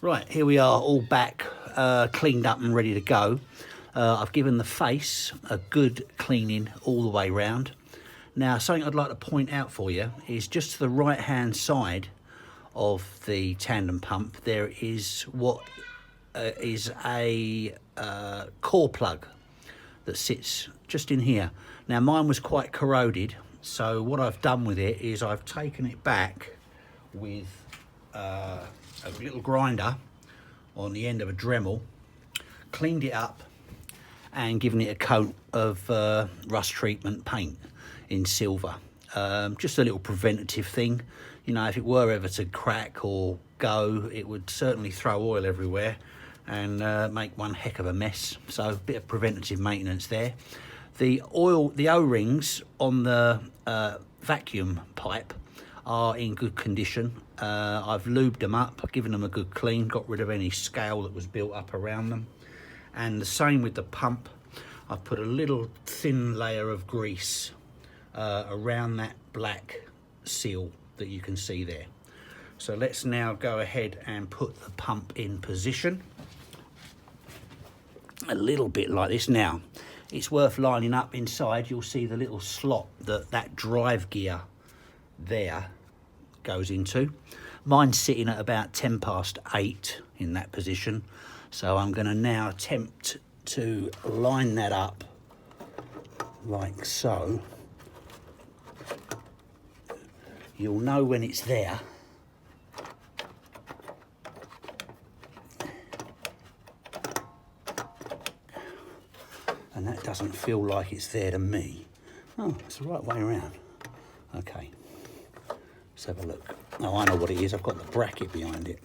Right, here we are all back, cleaned up and ready to go. I've given the face a good cleaning all the way round. Now, something I'd like to point out for you is just to the right hand side of the tandem pump, there is what is a core plug that sits just in here. Now, mine was quite corroded, so what I've done with it is I've taken it back with a little grinder on the end of a Dremel, cleaned it up and given it a coat of rust treatment paint in silver. Just a little preventative thing. You know, if it were ever to crack or go, it would certainly throw oil everywhere and make one heck of a mess. So a bit of preventative maintenance there. The O-rings on the vacuum pipe are in good condition. I've lubed them up, given them a good clean, got rid of any scale that was built up around them. And the same with the pump. I've put a little thin layer of grease around that black seal that you can see there. So let's now go ahead and put the pump in position. A little bit like this. Now, it's worth lining up inside. You'll see the little slot that drive gear there goes into. Mine's sitting at about 8:10 in that position, so I'm going to now attempt to line that up like so. You'll know when it's there. And that doesn't feel like it's there to me. Oh, it's the right way around. Okay. Let's have a look. Oh, I know what it is. I've got the bracket behind it.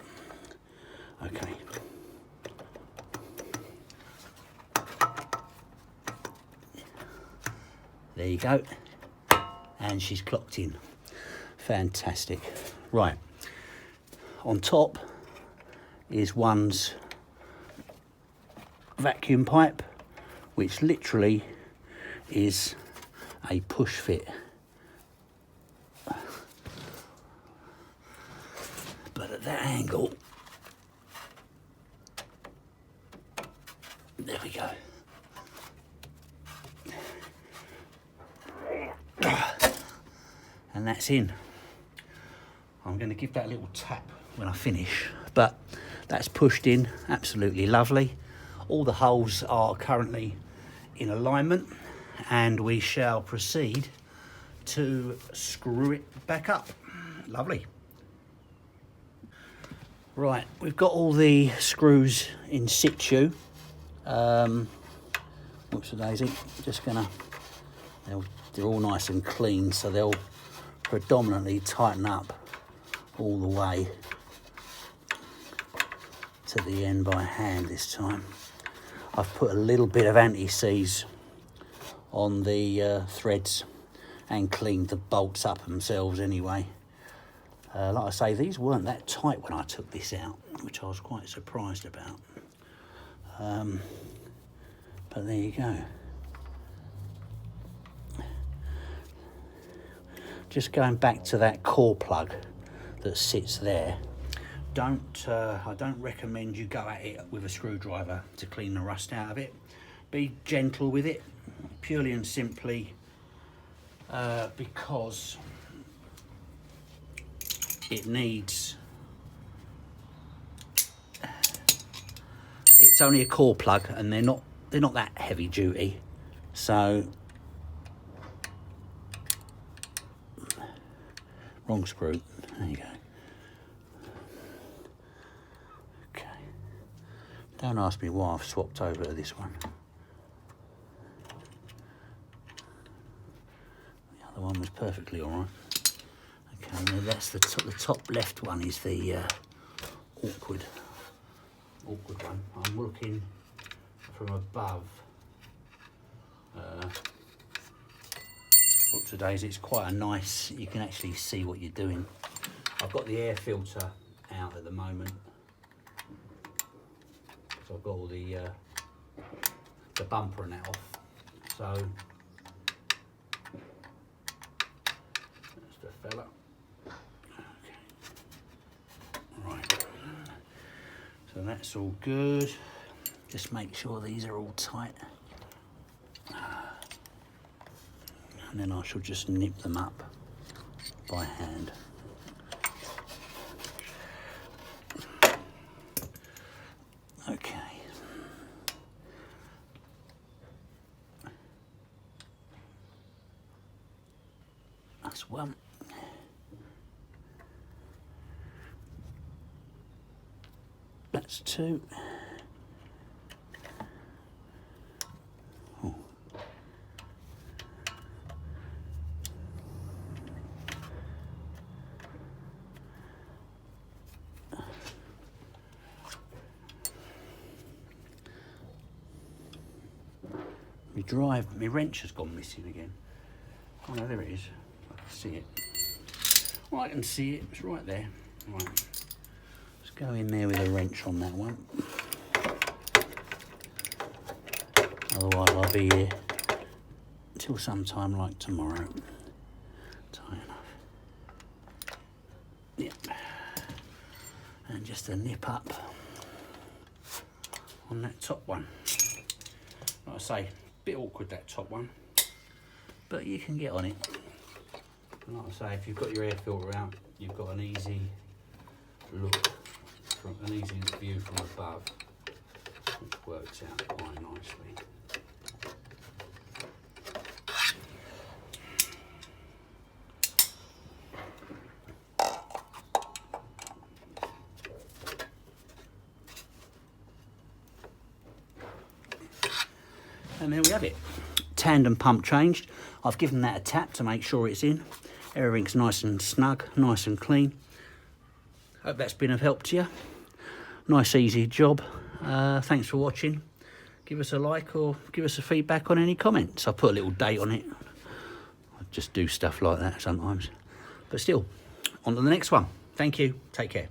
Okay. There you go. And she's clocked in. Fantastic. Right. On top is one's vacuum pipe, which literally is a push fit. But at that angle, there we go. And that's in. I'm going to give that a little tap when I finish, but that's pushed in, absolutely lovely. All the holes are currently in alignment, and we shall proceed to screw it back up. Lovely. Right, we've got all the screws in situ. Whoops a daisy, just gonna, they're all nice and clean, so they'll predominantly tighten up all the way to the end by hand this time. I've put a little bit of anti-seize on the threads and cleaned the bolts up themselves anyway. Like I say, these weren't that tight when I took this out, which I was quite surprised about. But there you go. Just going back to that core plug that sits there. I don't recommend you go at it with a screwdriver to clean the rust out of it. Be gentle with it, purely and simply because it needs, it's only a core plug and they're not that heavy duty, so wrong screw. There you go. Okay. Don't ask me why I've swapped over to this one. The other one was perfectly all right. Okay, now that's the top left one is the awkward one. I'm looking from above. Whoops a daisy, it's quite a nice, you can actually see what you're doing. I've got the air filter out at the moment, so I've got all the bumper and that off. So that's the fella. Okay. Right. So that's all good. Just make sure these are all tight. And then I shall just nip them up by hand. Okay. That's one. That's two. Oh. My wrench has gone missing again. Oh no, there it is. I can see it. Well, I can see it. It's right there. Right. Let's go in there with a wrench on that one. Otherwise, I'll be here till sometime like tomorrow. Tight enough. Yep. And just a nip up on that top one. Like I say, a bit awkward that top one, but you can get on it. And like I say, if you've got your air filter out, you've got an easy look, an easy view from above, which works out quite nicely. And there we have it. Tandem pump changed. I've given that a tap to make sure it's in. Everything's nice and snug, nice and clean. Hope that's been of help to you. Nice easy job. Thanks for watching. Give us a like or give us a feedback on any comments. I put a little date on it. I just do stuff like that sometimes. But still, on to the next one. Thank you. Take care.